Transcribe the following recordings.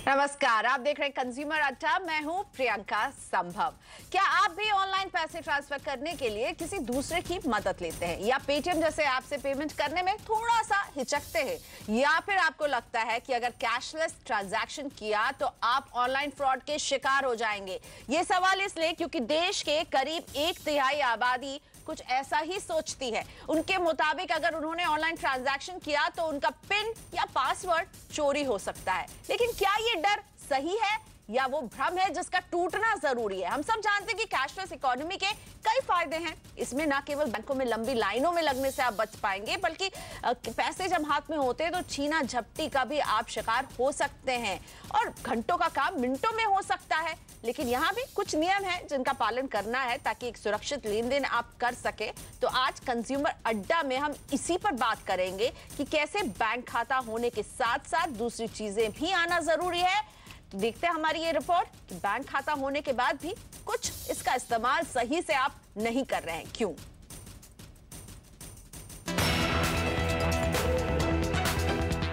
नमस्कार, आप देख रहे हैं कंज्यूमर अड्डा। मैं हूं प्रियंका संभव। क्या आप भी ऑनलाइन पैसे ट्रांसफर करने के लिए किसी दूसरे की मदद लेते हैं या पेटीएम जैसे ऐप से पेमेंट करने में थोड़ा सा हिचकते हैं, या फिर आपको लगता है कि अगर कैशलेस ट्रांजैक्शन किया तो आप ऑनलाइन फ्रॉड के शिकार हो जाएंगे? ये सवाल इसलिए क्योंकि देश के करीब 1/3 आबादी कुछ ऐसा ही सोचती है। उनके मुताबिक अगर उन्होंने ऑनलाइन ट्रांजैक्शन किया तो उनका पिन या पासवर्ड चोरी हो सकता है। लेकिन क्या ये डर सही है या वो भ्रम है जिसका टूटना जरूरी है? हम सब जानते हैं कि कैशलेस इकोनॉमी के कई फायदे हैं। इसमें ना केवल बैंकों में लंबी लाइनों में लगने से आप बच पाएंगे, बल्कि पैसे जब हाथ में होते हैं तो छीना झपटी का भी आप शिकार हो सकते हैं और घंटों का काम मिनटों में हो सकता है। लेकिन यहाँ भी कुछ नियम हैं जिनका पालन करना है ताकि एक सुरक्षित लेन देन आप कर सके। तो आज कंज्यूमर अड्डा में हम इसी पर बात करेंगे कि कैसे बैंक खाता होने के साथ साथ दूसरी चीजें भी आना जरूरी है। तो देखते हैं हमारी ये रिपोर्ट कि बैंक खाता होने के बाद भी कुछ इसका इस्तेमाल सही से आप नहीं कर रहे हैं, क्यों?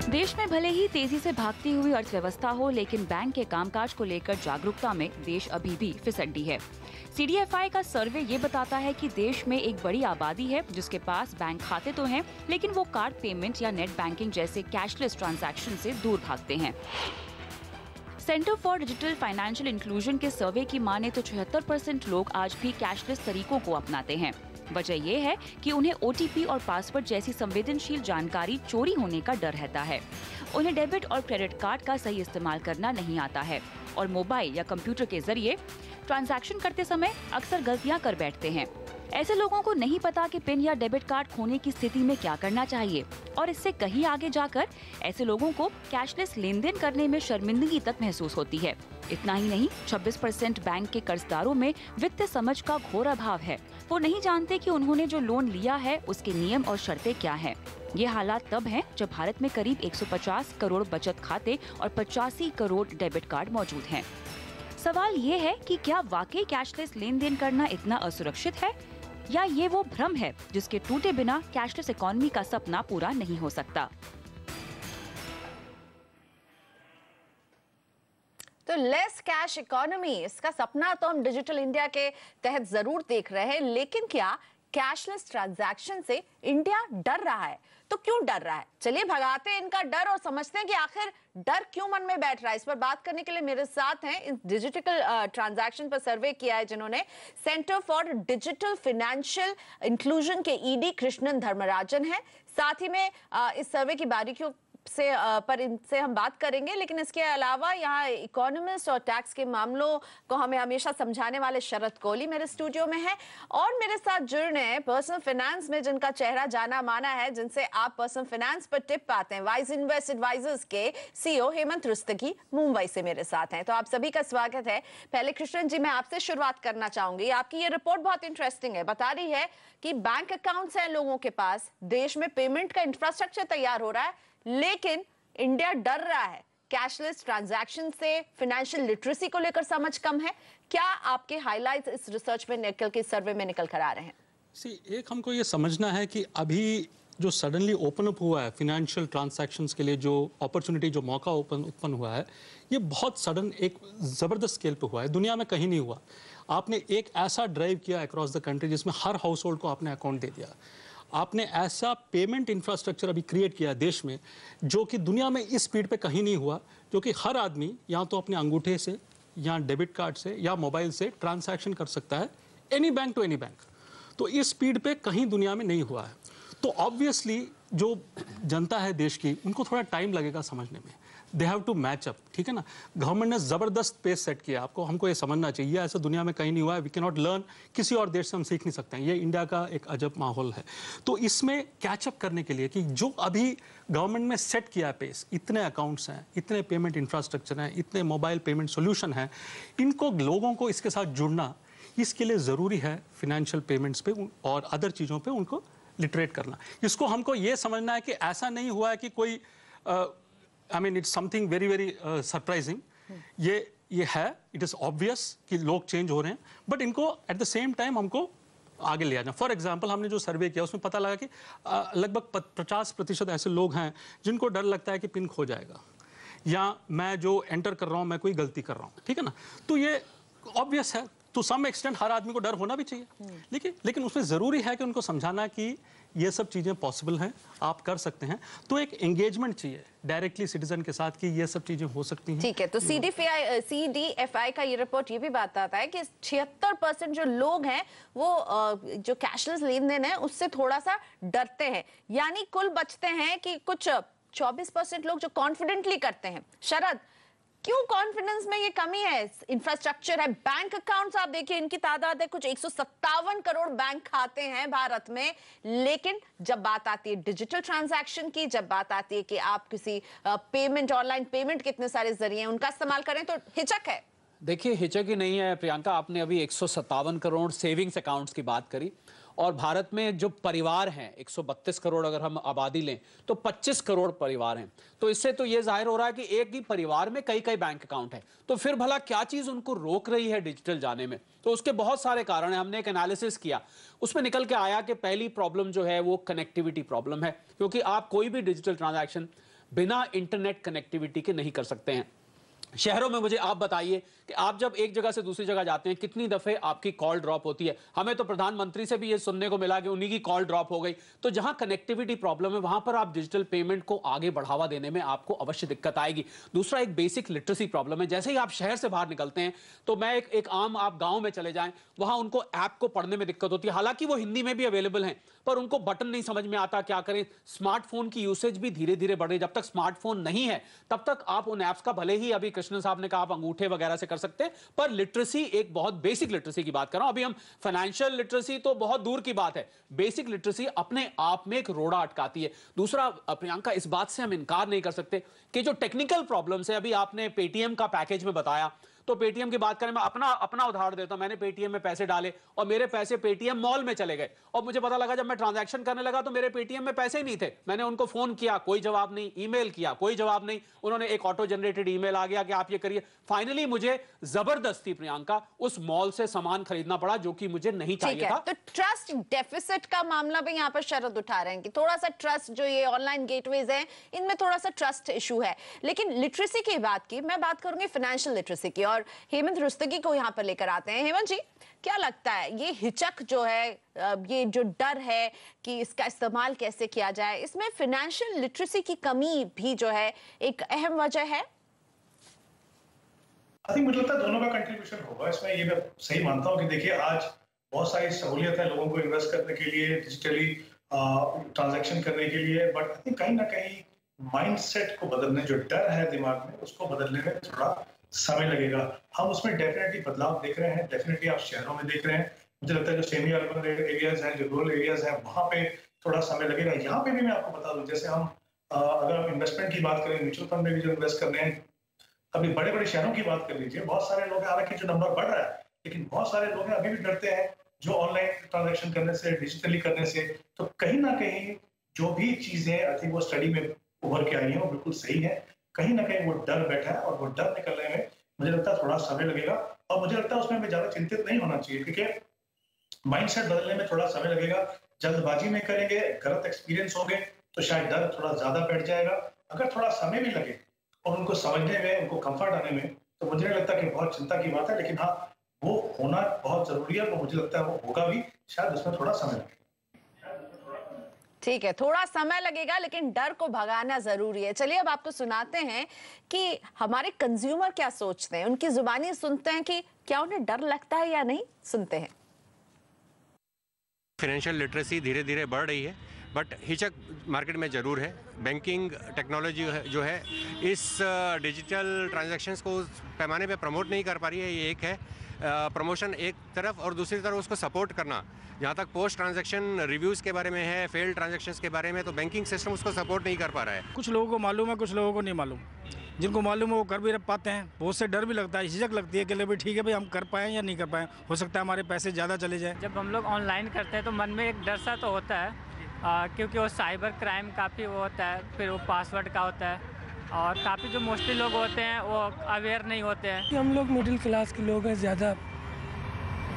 देश में भले ही तेजी से भागती हुई अर्थव्यवस्था हो, लेकिन बैंक के कामकाज को लेकर जागरूकता में देश अभी भी फिसड्डी है। CDFI का सर्वे ये बताता है कि देश में एक बड़ी आबादी है जिसके पास बैंक खाते तो हैं, लेकिन वो कार्ड पेमेंट या नेट बैंकिंग जैसे कैशलेस ट्रांजैक्शन से दूर भागते हैं। Centre for digital financial inclusion के सर्वे की माने तो 76% लोग आज भी कैशलेस तरीकों को अपनाते हैं। वजह यह है कि उन्हें OTP और पासवर्ड जैसी संवेदनशील जानकारी चोरी होने का डर रहता है। उन्हें डेबिट और क्रेडिट कार्ड का सही इस्तेमाल करना नहीं आता है और मोबाइल या कंप्यूटर के जरिए ट्रांजैक्शन करते समय अक्सर गलतियां कर बैठते हैं। ऐसे लोगों को नहीं पता कि पिन या डेबिट कार्ड खोने की स्थिति में क्या करना चाहिए और इससे कहीं आगे जाकर ऐसे लोगों को कैशलेस लेन देन करने में शर्मिंदगी तक महसूस होती है। इतना ही नहीं, 26% बैंक के कर्जदारों में वित्तीय समझ का घोर अभाव है। वो नहीं जानते कि उन्होंने जो लोन लिया है उसके नियम और शर्तें क्या हैं। ये हालात तब हैं जब भारत में करीब 150 करोड़ बचत खाते और 85 करोड़ डेबिट कार्ड मौजूद हैं। सवाल ये है कि क्या वाकई कैशलेस लेन देन करना इतना असुरक्षित है या ये वो भ्रम है जिसके टूटे बिना कैशलेस इकोनॉमी का सपना पूरा नहीं हो सकता। तो लेस कैश इकोनॉमी, इसका सपना तो हम डिजिटल इंडिया के तहत जरूर देख रहे हैं, लेकिन क्या कैशलेस ट्रांजैक्शन से इंडिया डर रहा है? तो क्यों डर रहा है? चलिए भगाते हैं इनका डर और समझते हैं कि आखिर डर क्यों मन में बैठ रहा है। इस पर बात करने के लिए मेरे साथ हैं इस डिजिटल ट्रांजैक्शन पर सर्वे किया है जिन्होंने, centre for digital financial inclusion के ED कृष्णन धर्मराजन है। साथ ही में इस सर्वे की बारीकियों से पर इनसे हम बात करेंगे, लेकिन इसके अलावा यहाँ इकोनॉमिस्ट और टैक्स के मामलों को हमें हमेशा समझाने वाले शरद कोहली मेरे स्टूडियो में है। और मेरे साथ जुड़ रहे हैं पर्सनल फाइनेंस में जिनका चेहरा जाना माना है, जिनसे आप पर्सनल फाइनेंस पर टिप पाते हैं, वाइज इन्वेस्ट एडवाइजर्स के CEO हेमंत रुस्तगी मुंबई से मेरे साथ हैं। तो आप सभी का स्वागत है। पहले कृष्णन जी, मैं आपसे शुरुआत करना चाहूंगी। आपकी ये रिपोर्ट बहुत इंटरेस्टिंग है, बता रही है कि बैंक अकाउंट्स हैं लोगों के पास, देश में पेमेंट का इंफ्रास्ट्रक्चर तैयार हो रहा है, लेकिन इंडिया डर रहा है कैशलेस ट्रांजैक्शन से। फाइनेंशियल लिटरेसी को लेकर समझ कम है। क्या आपके हाइलाइट्स इस रिसर्च में निकल के सर्वे में निकल कर आ रहे हैं? एक हमको ये समझना है कि अभी जो सडनली ओपन अप हुआ है फाइनेंशियल ट्रांजैक्शंस के लिए, जो अपॉर्चुनिटी, जो मौका उत्पन्न हुआ है, ये बहुत सडन एक ज़बरदस्त स्केल पे हुआ है, दुनिया में कहीं नहीं हुआ। आपने एक ऐसा ड्राइव किया अक्रॉस द कंट्री जिसमें हर हाउस होल्ड को आपने अकाउंट दे दिया। आपने ऐसा पेमेंट इंफ्रास्ट्रक्चर अभी क्रिएट किया देश में जो कि दुनिया में इस स्पीड पे कहीं नहीं हुआ, जो कि हर आदमी या तो अपने अंगूठे से या डेबिट कार्ड से या मोबाइल से ट्रांजैक्शन कर सकता है, any bank to any bank. तो इस स्पीड पे कहीं दुनिया में नहीं हुआ है। तो ऑब्वियसली जो जनता है देश की, उनको थोड़ा टाइम लगेगा समझने में। They have to match up, ठीक है ना। गवर्नमेंट ने ज़बरदस्त पेस सेट किया, आपको हमको ये समझना चाहिए। ऐसा दुनिया में कहीं नहीं हुआ है। वी कैन नॉट लर्न, किसी और देश से हम सीख नहीं सकते हैं। ये इंडिया का एक अजब माहौल है। तो इसमें कैचअप करने के लिए कि जो अभी गवर्नमेंट में सेट किया है पेस, इतने अकाउंट्स हैं, इतने पेमेंट इंफ्रास्ट्रक्चर हैं, इतने मोबाइल पेमेंट सोल्यूशन हैं, इनको लोगों को इसके साथ जुड़ना, इसके लिए ज़रूरी है फाइनेंशियल पेमेंट्स पे और अदर चीज़ों पे उनको लिटरेट करना। इसको हमको ये समझना है कि ऐसा नहीं हुआ है कि कोई I mean it's something very very surprising. ये है, इट इज़ ऑब्वियस कि लोग चेंज हो रहे हैं, बट इनको एट द सेम टाइम हमको आगे ले आना। फॉर एग्जाम्पल, हमने जो सर्वे किया उसमें पता लगा कि लगभग 50% ऐसे लोग हैं जिनको डर लगता है कि पिन खो जाएगा या मैं जो एंटर कर रहा हूं मैं कोई गलती कर रहा हूं, ठीक है ना। तो ये ऑब्वियस है, टू सम एक्सटेंट हर आदमी को डर होना भी चाहिए, लेकिन उसमें जरूरी है कि उनको समझाना कि ये सब चीजें पॉसिबल हैं, आप कर सकते हैं। तो एक एंगेजमेंट चाहिए डायरेक्टली सिटीजन के साथ कि ये सब चीजें हो सकती हैं। ठीक है, तो CDFI का ये रिपोर्ट ये भी बताता है कि 76% जो लोग हैं वो जो कैशलेस लेन देन है उससे थोड़ा सा डरते हैं, यानी कुल बचते हैं कि कुछ 24% लोग जो कॉन्फिडेंटली करते हैं। शरद, क्यों कॉन्फिडेंस में ये कमी है? इंफ्रास्ट्रक्चर है, बैंक अकाउंट्स आप देखिए इनकी तादाद है कुछ 157 करोड़ बैंक खाते हैं भारत में, लेकिन जब बात आती है डिजिटल ट्रांजैक्शन की, जब बात आती है कि आप किसी पेमेंट, ऑनलाइन पेमेंट कितने सारे जरिए उनका इस्तेमाल करें तो हिचक है। देखिए, हिचक ही नहीं है प्रियंका, आपने अभी 157 करोड़ सेविंग्स अकाउंट्स की बात करी, और भारत में जो परिवार हैं 132 करोड़ अगर हम आबादी लें तो 25 करोड़ परिवार हैं। तो इससे तो ये जाहिर हो रहा है कि एक ही परिवार में कई कई बैंक अकाउंट है। तो फिर भला क्या चीज उनको रोक रही है डिजिटल जाने में? तो उसके बहुत सारे कारण हैं। हमने एक एनालिसिस किया, उसमें निकल के आया कि पहली प्रॉब्लम जो है वो कनेक्टिविटी प्रॉब्लम है, क्योंकि आप कोई भी डिजिटल ट्रांजैक्शन बिना इंटरनेट कनेक्टिविटी के नहीं कर सकते हैं। शहरों में मुझे आप बताइए कि आप जब एक जगह से दूसरी जगह जाते हैं कितनी दफे आपकी कॉल ड्रॉप होती है। हमें तो प्रधानमंत्री से भी ये सुनने को मिला कि उन्हीं की कॉल ड्रॉप हो गई। तो जहां कनेक्टिविटी प्रॉब्लम है वहां पर आप डिजिटल पेमेंट को आगे बढ़ावा देने में आपको अवश्य दिक्कत आएगी। दूसरा एक बेसिक लिटरेसी प्रॉब्लम है। जैसे ही आप शहर से बाहर निकलते हैं तो मैं एक आम आप गांव में चले जाएं, वहां उनको ऐप को पढ़ने में दिक्कत होती है, हालांकि वो हिंदी में भी अवेलेबल हैं, पर उनको बटन नहीं समझ में आता, क्या करें। स्मार्टफोन की यूसेज भी धीरे धीरे बढ़ रही है। जब तक स्मार्टफोन नहीं है तब तक आप उन ऐप्स का, भले ही अभी कृष्ण साहब ने कहा आप अंगूठे वगैरह से कर सकते हैं, पर लिटरेसी, एक बहुत बेसिक लिटरेसी की बात कर रहा हूं। अभी हम फाइनेंशियल लिटरेसी तो बहुत दूर की बात है, बेसिक लिटरेसी अपने आप में एक रोड़ा अटकाती है। दूसरा प्रियंका, इस बात से हम इनकार नहीं कर सकते कि जो टेक्निकल प्रॉब्लम्स है, अभी आपने पेटीएम का पैकेज में बताया, तो पेटीएम की बात करें, मैं अपना उदाहरण देता हूं। मैंने पेटीएम में पैसे डाले और मेरे पैसे पेटीएम मॉल में चले गए, और मुझे पता लगा जब मैं ट्रांजैक्शन करने लगा तो मेरे पेटीएम में पैसे ही नहीं थे। मैंने उनको फोन किया, कोई जवाब नहीं, ईमेल किया, कोई जवाब नहीं। उन्होंने एक ऑटो जनरेटेड ईमेल आ गया कि आप ये करिए। फाइनली मुझे जबरदस्ती प्रियंका उस मॉल से सामान खरीदना पड़ा जो कि मुझे नहीं चाहिए था। तो ट्रस्ट डेफिसिट का मामला भी यहाँ पर शरद उठा रहे हैं कि थोड़ा सा ट्रस्ट, जो ये ऑनलाइन गेटवेज हैं इनमें थोड़ा सा ट्रस्ट इशू है। लेकिन लिटरेसी की बात की, मैं बात करूंगी फाइनेंशियल लिटरेसी की, और हेमंत रुस्तगी को यहाँ पर लेकर आते हैं। हेमंत जी, क्या लगता है ये हिचक जो है, ये जो डर है कि इसका इस्तेमाल कैसे किया जाए, इसमें फाइनेंशियल लिटरेसी की कमी भी जो है एक अहम वजह है? आई थिंक मुझे लगता है दोनों का कंट्रीब्यूशन होगा इसमें। ये मैं सही मानता हूँ कि देखिए आज बहुत सारी सहूलियत है लोगों को इन्वेस्ट करने के लिए, डिजिटली ट्रांजैक्शन करने के लिए, बट आई थिंक कहीं ना कहीं माइंडसेट को बदलने, जो डर है दिमाग में, उसको बदलने में थोड़ा समय लगेगा। हम उसमें डेफिनेटली बदलाव देख रहे हैं, डेफिनेटली आप शहरों में देख रहे हैं। मुझे लगता है जो सेमी अर्बन एरियाज हैं, जो रूरल एरियाज हैं, वहां पे थोड़ा समय लगेगा। यहाँ पे भी मैं आपको बता दूं, जैसे हम अगर हम इन्वेस्टमेंट की बात करें, म्यूचुअल फंड में भी जो इन्वेस्ट कर रहे हैं, अभी बड़े बड़े शहरों की बात कर लीजिए, बहुत सारे लोग हैं, हालांकि जो नंबर बढ़ रहा है, लेकिन बहुत सारे लोग हैं अभी भी डरते हैं जो ऑनलाइन ट्रांजैक्शन करने से, डिजिटली करने से। तो कहीं ना कहीं जो भी चीजें आई थिंक वो स्टडी में उभर के आई है वो बिल्कुल सही है। कहीं ना कहीं वो डर बैठा है, और वो डर निकलने में मुझे लगता है थोड़ा समय लगेगा। और मुझे लगता है उसमें हमें ज्यादा चिंतित नहीं होना चाहिए, क्योंकि माइंडसेट बदलने में थोड़ा समय लगेगा। जल्दबाजी में करेंगे, गलत एक्सपीरियंस होंगे तो शायद डर थोड़ा ज्यादा बैठ जाएगा। अगर थोड़ा समय भी लगे और उनको समझने में, उनको कंफर्ट आने में, तो मुझे नहीं लगता कि बहुत चिंता की बात है। लेकिन हाँ, वो होना बहुत जरूरी है, वो मुझे लगता है वो होगा भी, शायद उसमें थोड़ा समय लगेगा। ठीक है, थोड़ा समय लगेगा, लेकिन डर को भगाना जरूरी है। चलिए अब आपको सुनाते हैं कि हमारे कंज्यूमर क्या सोचते हैं, उनकी जुबानी सुनते हैं कि क्या उन्हें डर लगता है या नहीं। सुनते हैं। फाइनेंशियल लिटरेसी धीरे धीरे बढ़ रही है, बट हिचक मार्केट में ज़रूर है। बैंकिंग टेक्नोलॉजी जो है इस डिजिटल ट्रांजैक्शंस को उस पैमाने पे प्रमोट नहीं कर पा रही है। ये एक है प्रमोशन एक तरफ, और दूसरी तरफ उसको सपोर्ट करना। जहाँ तक पोस्ट ट्रांजैक्शन रिव्यूज़ के बारे में है, फेल्ड ट्रांजैक्शंस के बारे में, तो बैंकिंग सिस्टम उसको सपोर्ट नहीं कर पा रहा है। कुछ लोगों को मालूम है, कुछ लोगों को नहीं मालूम। जिनको मालूम है वो कर भी पाते हैं, बहुत से डर भी लगता है, झिझक लगती है कि ले भाई ठीक है भाई, हम कर पाएँ या नहीं कर पाएँ, हो सकता है हमारे पैसे ज़्यादा चले जाएँ। जब हम लोग ऑनलाइन करते हैं तो मन में एक डर सा तो होता है, क्योंकि वो साइबर क्राइम काफ़ी वो होता है, फिर वो पासवर्ड का होता है, और काफ़ी जो मोस्टली लोग होते हैं वो अवेयर नहीं होते हैं। कि हम लोग मिडिल क्लास के लोग हैं, ज़्यादा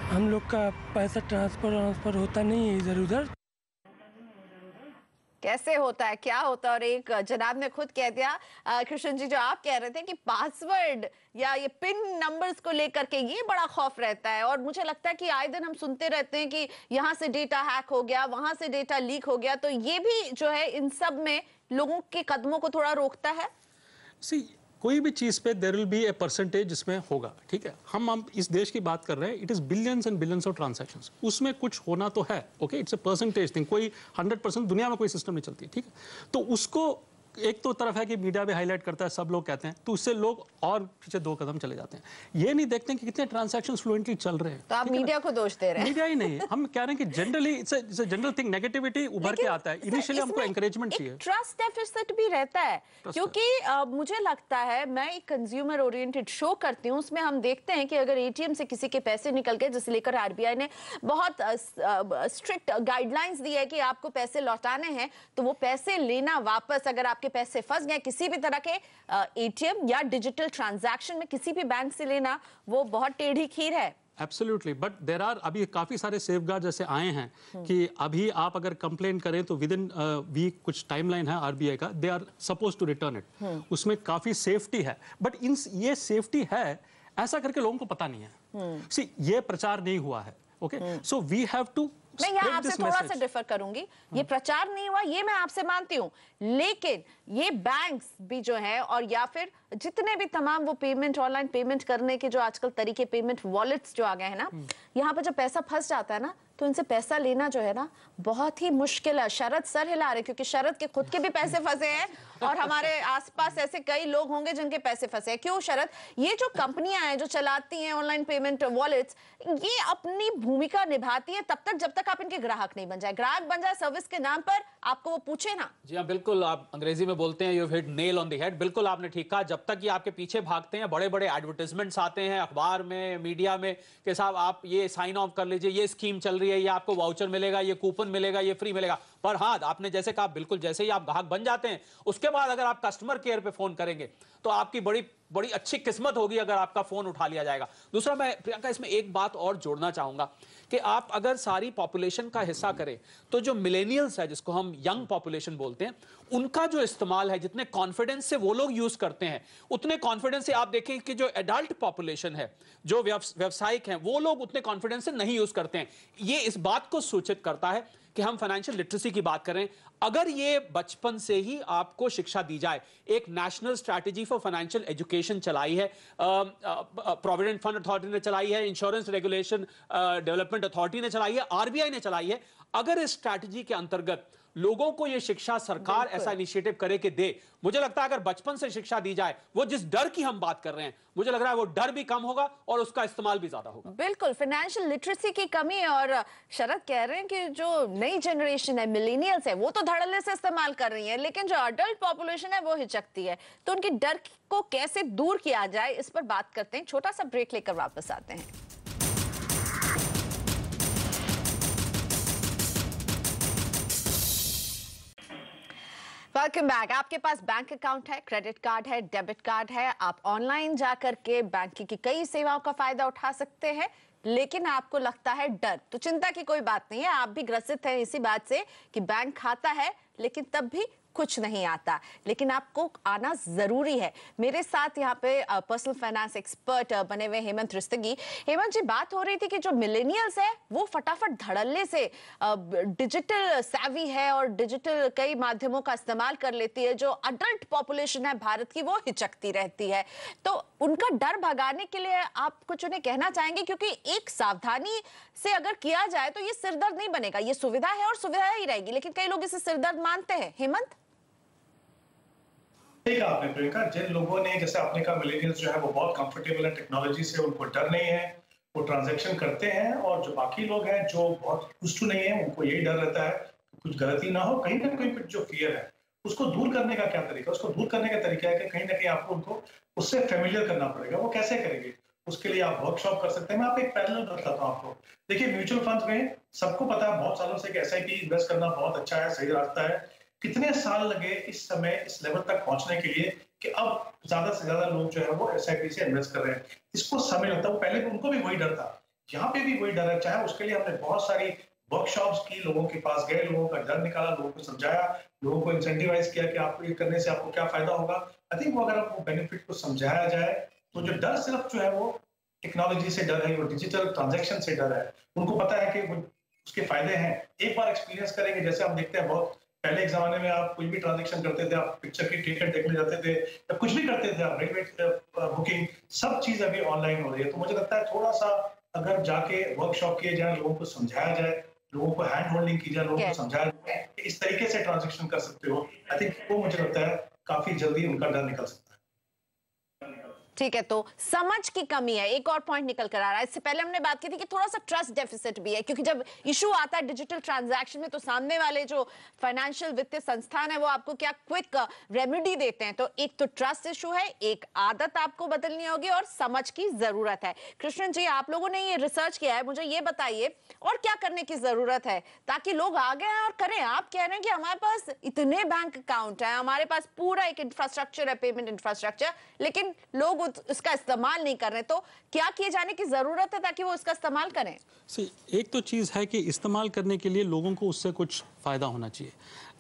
हम लोग का पैसा ट्रांसफ़र होता नहीं है इधर उधर। कैसे होता है, क्या होता है। और एक जनाब ने खुद कह दिया, कृष्ण जी, जो आप कह रहे थे कि पासवर्ड या ये पिन नंबर्स को लेकर के ये बड़ा खौफ रहता है। और मुझे लगता है कि आए दिन हम सुनते रहते हैं कि यहाँ से डेटा हैक हो गया, वहां से डेटा लीक हो गया, तो ये भी जो है इन सब में लोगों के कदमों को थोड़ा रोकता है। कोई भी चीज पे there will be a percentage जिसमें होगा, ठीक है। हम इस देश की बात कर रहे हैं, it is billions and billions of transactions, उसमें कुछ होना तो है, okay, it's a percentage thing. कोई 100% दुनिया में कोई सिस्टम नहीं चलती, ठीक है। तो उसको एक तो तरफ है कि मीडिया भी हाईलाइट करता है, सब लोग कहते हैं, तो उससे लोग और पीछे 2 कदम चले जाते हैं। ये नहीं देखते कि कितने ट्रांजैक्शंस फ्लुएंटली चल रहे हैं। तो आप मीडिया को दोष दे रहे हैं। मीडिया ही नहीं, हम कह रहे हैं कि generally it's a general thing, negativity उभर के आता है। इनिशियली हमको एनकरेजमेंट चाहिए। ट्रस्ट डेफिसिट भी रहता है, क्योंकि मुझे लगता है, मैं एक कंज्यूमर ओरिएंटेड शो करती हूँ, उसमें हम देखते हैं कि अगर एटीएम से किसी के पैसे निकल गए, जिसे लेकर आरबीआई ने बहुत स्ट्रिक्ट गाइडलाइंस दी है कि आपको पैसे लौटाने हैं, तो वो पैसे लेना वापस, अगर आपके पैसे फंस गए किसी भी तरह के एटीएम या डिजिटल ट्रांजैक्शन में किसी भी बैंक से लेना, वो बहुत टेढ़ी खीर है। एब्सोल्युटली, बट देयर आर अभी काफी सारे सेफगार्ड जैसे आए हैं कि अभी आप अगर कंप्लेन करें तो विद इन वीक कुछ टाइमलाइन है आरबीआई का, they are supposed to return it. उसमें काफी सेफ्टी है, बट ये सेफ्टी है ऐसा करके लोगों को पता नहीं है। सी, ये प्रचार नहीं हुआ है, okay, so we have to. मैं यहाँ आपसे थोड़ा सा डिफर करूंगी, ये प्रचार नहीं हुआ, ये मैं आपसे मानती हूँ, लेकिन ये बैंक्स भी जो है, और या फिर जितने भी तमाम वो पेमेंट, ऑनलाइन पेमेंट करने के जो आजकल तरीके, पेमेंट वॉलेट्स जो आ गए हैं ना, यहाँ पर जब पैसा फंस जाता है ना, तो इनसे पैसा लेना जो है ना बहुत ही मुश्किल है। शरद सर हिला रहे, क्योंकि शरद के खुद के भी पैसे फंसे हैं और हमारे आसपास ऐसे कई लोग होंगे जिनके पैसे फंसे हैं। क्यों शरद? ये जो कंपनियां हैं जो चलाती हैं ऑनलाइन पेमेंट वॉलेट्स, ये अपनी भूमिका निभाती है तब तक जब तक आप इनके ग्राहक नहीं बन जाए। ग्राहक बन जाए सर्विस के नाम पर, आपको वो पूछे ना। जी हाँ, बिल्कुल, आप अंग्रेजी में बोलते हैं you have hit nail on the head. बिल्कुल आपने ठीक कहा, जब तक ये आपके पीछे भागते हैं, बड़े बड़े एडवर्टाइजमेंट्स आते हैं अखबार में, मीडिया में, कि साहब आप ये साइन ऑफ कर लीजिए, ये स्कीम चल रही है, ये आपको वाउचर मिलेगा, ये कूपन मिलेगा, ये फ्री मिलेगा। पर हाँ, आपने जैसे कहा, बिल्कुल जैसे ही आप ग्राहक बन जाते हैं, उसके बाद अगर आप कस्टमर केयर पे फोन करेंगे तो आपकी बड़ी अच्छी किस्मत होगी अगर आपका फोन उठा लिया जाएगा। दूसरा, मैं प्रियंका इसमें एक बात और जोड़ना चाहूंगा कि आप अगर सारी पॉपुलेशन का हिस्सा करें तो जो मिलेनियल्स है, जिसको हम यंग पॉपुलेशन बोलते हैं, उनका जो इस्तेमाल है, जितने कॉन्फिडेंस से वो लोग यूज करते हैं, उतने कॉन्फिडेंस से आप देखें कि जो एडल्ट पॉपुलेशन है, जो व्यवसायिक हैं, वो लोग उतने कॉन्फिडेंस से नहीं यूज करते हैं। ये इस बात को सूचित करता है कि हम फाइनेंशियल लिटरेसी की बात करें, अगर ये बचपन से ही आपको शिक्षा दी जाए। एक national strategy for financial education चलाई है, प्रोविडेंट फंड अथॉरिटी ने चलाई है, इंश्योरेंस रेगुलेशन डेवलपमेंट अथॉरिटी ने चलाई है, आरबीआई ने चलाई है। अगर इस स्ट्रैटेजी के अंतर्गत लोगों को ये शिक्षा सरकार ऐसा इनिशिएटिव करे कि दे, मुझे लगता है अगर बचपन से शिक्षा दी जाए, वो जिस डर की हम बात कर रहे हैं, मुझे लग रहा है वो डर भी कम होगा और उसका इस्तेमाल भी ज्यादा होगा। बिल्कुल, फाइनेंशियल लिटरेसी की कमी है। और शरद कह रहे हैं कि जो नई जनरेशन है, मिलेनियल्स है, वो तो धड़ल्ले से इस्तेमाल कर रही है, लेकिन जो अडल्ट पॉपुलेशन है वो हिचकती है। तो उनकी डर को कैसे दूर किया जाए, इस पर बात करते हैं। छोटा सा ब्रेक लेकर वापस आते हैं। Welcome back. आपके पास बैंक अकाउंट है, क्रेडिट कार्ड है, डेबिट कार्ड है, आप ऑनलाइन जाकर के बैंकिंग की कई सेवाओं का फायदा उठा सकते हैं, लेकिन आपको लगता है डर, तो चिंता की कोई बात नहीं है। आप भी ग्रसित हैं इसी बात से कि बैंक खाता है लेकिन तब भी कुछ नहीं आता, लेकिन आपको आना जरूरी है। मेरे साथ यहाँ पे पर्सनल फाइनेंस एक्सपर्ट बने हुए हेमंत रस्तगी। हेमंत जी, बात हो रही थी कि जो मिलेनियल्स है वो फटाफट धड़ल्ले से डिजिटल सैवी है और डिजिटल कई माध्यमों का इस्तेमाल कर लेती है। जो अडल्ट पॉपुलेशन है भारत की, वो हिचकती रहती है। तो उनका डर भगाने के लिए आप कुछ उन्हें कहना चाहेंगे? क्योंकि एक सावधानी से अगर किया जाए तो ये सिरदर्द नहीं बनेगा, ये सुविधा है और सुविधा ही रहेगी, लेकिन कई लोग इसे सिरदर्द मानते हैं। हेमंत? ठीक है आपने प्रियंका, जिन लोगों ने, जैसे आपने कहा, मिलेनियल्स जो है वो बहुत कंफर्टेबल है टेक्नोलॉजी से, उनको डर नहीं है, वो ट्रांजैक्शन करते हैं। और जो बाकी लोग हैं जो बहुत used to नहीं है, उनको यही डर रहता है कि कुछ गलती ना हो। कहीं ना कहीं जो फियर है उसको दूर करने का क्या तरीका? उसको दूर करने का तरीका है कि कहीं ना कहीं आपको उनको उससे फेमिलियर करना पड़ेगा। वो कैसे करेंगे? उसके लिए आप वर्कशॉप कर सकते हैं। मैं आपको एक पैरेलल बताता हूँ आपको। देखिए, म्यूचुअल फंड्स में सबको पता है बहुत सालों से कि एसआईपी इन्वेस्ट करना बहुत अच्छा है, सही रास्ता है। कितने साल लगे इस समय इस लेवल तक पहुंचने के लिए कि अब ज्यादा से ज्यादा लोग जो है वो एसआईपी से इन्वेस्ट कर रहे हैं। इसको समय लगता है। वो पहले उनको भी वही डर था, यहाँ पे भी वही डर है। चाहे उसके लिए हमने बहुत सारी वर्कशॉप्स की, लोगों के पास गए, लोगों का डर निकाला, लोगों को समझाया, लोगों को इंसेंटिवाइज किया कि आपको ये करने से आपको क्या फायदा होगा। आई थिंक वो अगर आपको बेनिफिट को समझाया जाए तो जो डर सिर्फ जो है वो टेक्नोलॉजी से डर है, वो डिजिटल ट्रांजैक्शन से डर है, उनको पता है कि वो उसके फायदे हैं। एक बार एक्सपीरियंस करेंगे, जैसे हम देखते हैं बहुत पहले एक जमाने में आप कोई भी ट्रांजैक्शन करते थे, आप पिक्चर की टिकट देखने जाते थे या कुछ भी करते थे, आप रेलवे बुकिंग, सब चीज अभी ऑनलाइन हो रही है। तो मुझे लगता है थोड़ा सा अगर जाके वर्कशॉप किए जाए, लोगों को समझाया जाए, लोगों को हैंड होल्डिंग की जाए, लोगों को समझाया जाए कि इस तरीके से ट्रांजैक्शन कर सकते हो, आई थिंक वो मुझे लगता है काफी जल्दी उनका डर निकल सकता है। ठीक है, तो समझ की कमी है, एक और पॉइंट निकल कर आ रहा है। इससे पहले हमने बात की थी कि थोड़ा सा ट्रस्ट डेफिसिट भी है, क्योंकि जब इशू आता है डिजिटल ट्रांजैक्शन में तो सामने वाले जो फाइनेंशियल वित्तीय संस्थान है वो आपको क्या क्विक रेमेडी देते हैं। तो एक तो ट्रस्ट इशू है, एक आदत आपको बदलनी होगी और समझ की जरूरत है। कृष्णन जी, आप लोगों ने ये रिसर्च किया है, मुझे ये बताइए और क्या करने की जरूरत है ताकि लोग आगे आए और करें। आप कह रहे हैं कि हमारे पास इतने बैंक अकाउंट है, हमारे पास पूरा एक इंफ्रास्ट्रक्चर है, पेमेंट इंफ्रास्ट्रक्चर, लेकिन लोग इसका इस्तेमाल नहीं कर रहे। तो क्या किए जाने की जरूरत है ताकि वो इसका इस्तेमाल करें? एक तो चीज है कि इस्तेमाल करने के लिए लोगों को उससे कुछ फायदा होना चाहिए।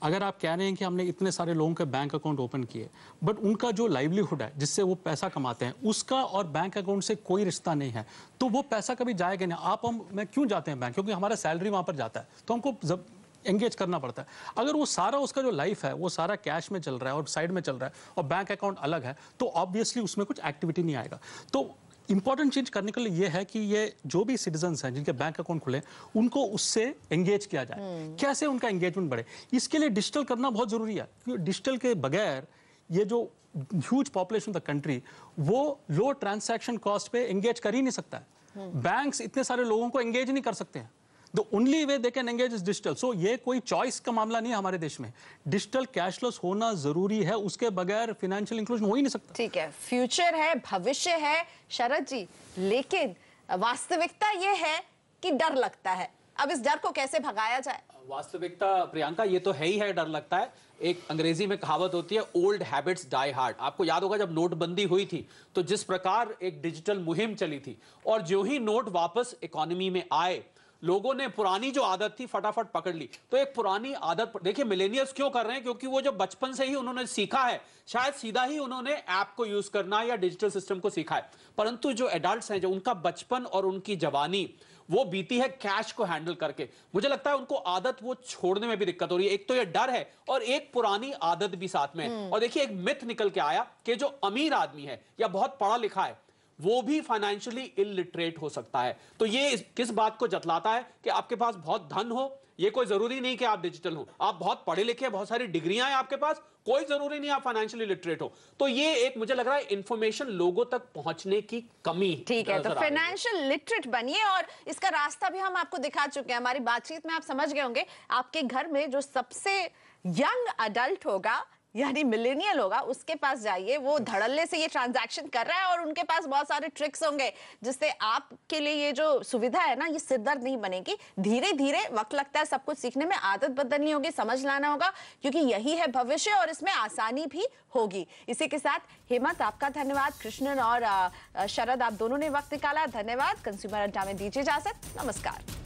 अगर आप कह रहे हैं कि हमने इतने सारे लोगों के बैंक अकाउंट ओपन किए, बट उनका जो लाइवलीहुड है जिससे वो पैसा कमाते हैं, उसका और बैंक अकाउंट से कोई रिश्ता नहीं है, तो वो पैसा कभी जाएगा नहीं। मैं क्यों जाते हैं बैंक? क्योंकि हमारा सैलरी वहां पर जाता है, तो हमको एंगेज करना पड़ता है। अगर वो सारा उसका जो लाइफ है वो सारा कैश में चल रहा है और साइड में चल रहा है और बैंक अकाउंट अलग है, तो ऑब्वियसली उसमें कुछ एक्टिविटी नहीं आएगा। तो इंपॉर्टेंट चीज करने के लिए ये है कि ये जो भी सिटीजन्स हैं जिनके बैंक अकाउंट खुले, उनको उससे एंगेज किया जाए। कैसे उनका एंगेजमेंट बढ़े, इसके लिए डिजिटल करना बहुत जरूरी है, क्योंकि डिजिटल के बगैर ये जो huge population of the country वो लो ट्रांसैक्शन कॉस्ट पे एंगेज कर ही नहीं सकता है। बैंक्स इतने सारे लोगों को एंगेज नहीं कर सकते हैं। The only way they can engage is digital. So ये कोई चॉइस का मामला नहीं है हमारे देश में। डिजिटल कैशलेस होना जरूरी है, उसके बगैर फाइनेंशियल इंक्लूजन हो ही नहीं सकता। ठीक है, फ्यूचर है, भविष्य है शरद जी, लेकिन वास्तविकता ये है कि डर लगता है। अब इस डर को कैसे भगाया जाए? वास्तविकता प्रियंका ये तो है ही है, डर लगता है। एक अंग्रेजी में कहावत होती है, ओल्ड हैबिट्स डाई हार्ड। आपको याद होगा जब नोटबंदी हुई थी तो जिस प्रकार एक डिजिटल मुहिम चली थी, और जो ही नोट वापस इकोनॉमी में आए, लोगों ने पुरानी जो आदत थी फटाफट पकड़ ली। तो एक पुरानी आदत, देखिए मिलेनियल्स क्यों कर रहे हैं, क्योंकि वो जो बचपन से ही उन्होंने सीखा है, शायद सीधा ही उन्होंने ऐप को यूज करना या डिजिटल सिस्टम को सीखा है। परंतु जो एडल्ट्स हैं, जो उनका बचपन और उनकी जवानी वो बीती है कैश को हैंडल करके, मुझे लगता है उनको आदत वो छोड़ने में भी दिक्कत हो रही है। एक तो ये डर है और एक पुरानी आदत भी साथ में है। और देखिए एक मिथ निकल के आया कि जो अमीर आदमी है या बहुत पढ़ा लिखा है वो भी फाइनेंशियली इलिटरेट हो सकता है। तो ये किस बात को जतलाता है कि आपके पास बहुत धन हो, ये कोई जरूरी नहीं कि आप डिजिटल हो। आप बहुत पढ़े लिखे, बहुत सारी डिग्रियां हैं आपके पास, कोई जरूरी नहीं आप फाइनेंशियली लिटरेट हो। तो ये एक मुझे लग रहा है इंफॉर्मेशन लोगों तक पहुंचने की कमी। ठीक है, तो फाइनेंशियल लिटरेट बनिए और इसका रास्ता भी हम आपको दिखा चुके हैं। हमारी बातचीत में आप समझ गए होंगे, आपके घर में जो सबसे यंग अडल्ट होगा यानी मिलेनियल होगा, उसके पास जाइए, वो धड़ल्ले से ये ट्रांजैक्शन कर रहा है और उनके पास बहुत सारे ट्रिक्स होंगे जिससे आपके लिए ये जो सुविधा है ना, ये सिरदर्द नहीं बनेगी। धीरे धीरे वक्त लगता है सब कुछ सीखने में, आदत बदलनी होगी, समझ लाना होगा, क्योंकि यही है भविष्य और इसमें आसानी भी होगी। इसी के साथ हेमंत आपका धन्यवाद, कृष्णन और शरद आप दोनों ने वक्त निकाला, धन्यवाद। कंज्यूमर अड्डा में दीजिए इजाजत, नमस्कार।